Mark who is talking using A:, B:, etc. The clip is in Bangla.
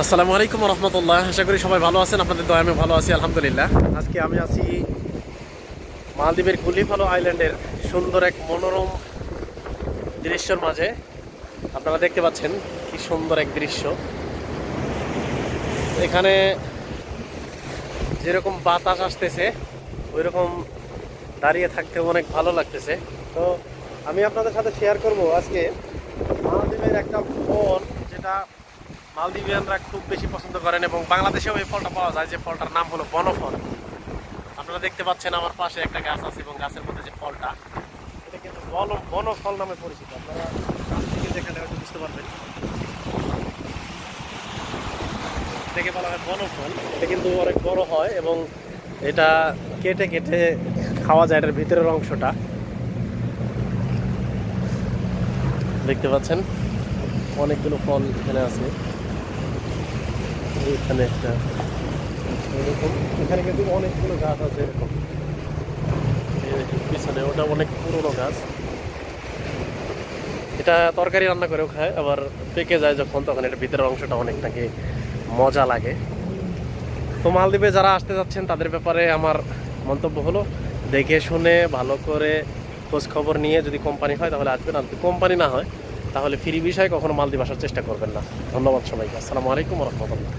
A: আসসালামু আলাইকুম রহমতুল্লাহ। আশা করি সবাই ভালো আছেন। আপনাদের দয়া আমি ভালো আছি আলহামদুলিল্লাহ। আজকে আমি আছি মালদ্বীপের কুলিফালো আইল্যান্ডের সুন্দর এক মনোরম দৃশ্যের মাঝে। আপনারা দেখতে পাচ্ছেন কি সুন্দর এক দৃশ্য। এখানে যেরকম বাতাস আসতেছে ওই রকম দাঁড়িয়ে থাকতে অনেক ভালো লাগতেছে। তো আমি আপনাদের সাথে শেয়ার করব আজকে মালদ্বীপের একটা ফল, যেটা মালদ্বীপিয়ানরা খুব বেশি পছন্দ করেন এবং বাংলাদেশেও এই ফলটা পাওয়া যায়, যে ফলটার নাম হলো বনফল। আপনারা দেখতে পাচ্ছেন আমার পাশে একটা গাছ আছে এবং গাছের মধ্যে যে ফলটা, এটা কিন্তু বনফল নামে পরিচিত। আপনারা গাছ থেকে দেখালে হয়তো বুঝতে পারবেন, দেখে বলা হয় বনফল। এটা কিন্তু অনেক বড় হয় এবং এটা কেটে কেটে খাওয়া যায়। এটার ভিতরের অংশটা দেখতে পাচ্ছেন, অনেকগুলো ফল এখানে আছে। এখানে একটা এরকম, এখানে কিন্তু অনেকগুলো গাছ আছে এরকম। পিছনে ওটা অনেক পুরনো গাছ। এটা তরকারি রান্না করেও খায়, আবার পেকে যায় যখন, তখন এটা ভিতরের অংশটা অনেক নাকি মজা লাগে। তো মালদ্বীপে যারা আসতে যাচ্ছেন তাদের ব্যাপারে আমার মন্তব্য হলো, দেখে শুনে ভালো করে খোঁজ খবর নিয়ে, যদি কোম্পানি হয় তাহলে আসবেন, আর যদি কোম্পানি না হয় তাহলে ফ্রি বিষয়ে কখনো মালদ্বীপ আসার চেষ্টা করবেন না। ধন্যবাদ সবাইকে। আসসালামু আলাইকুম রহমতুল্লাহ।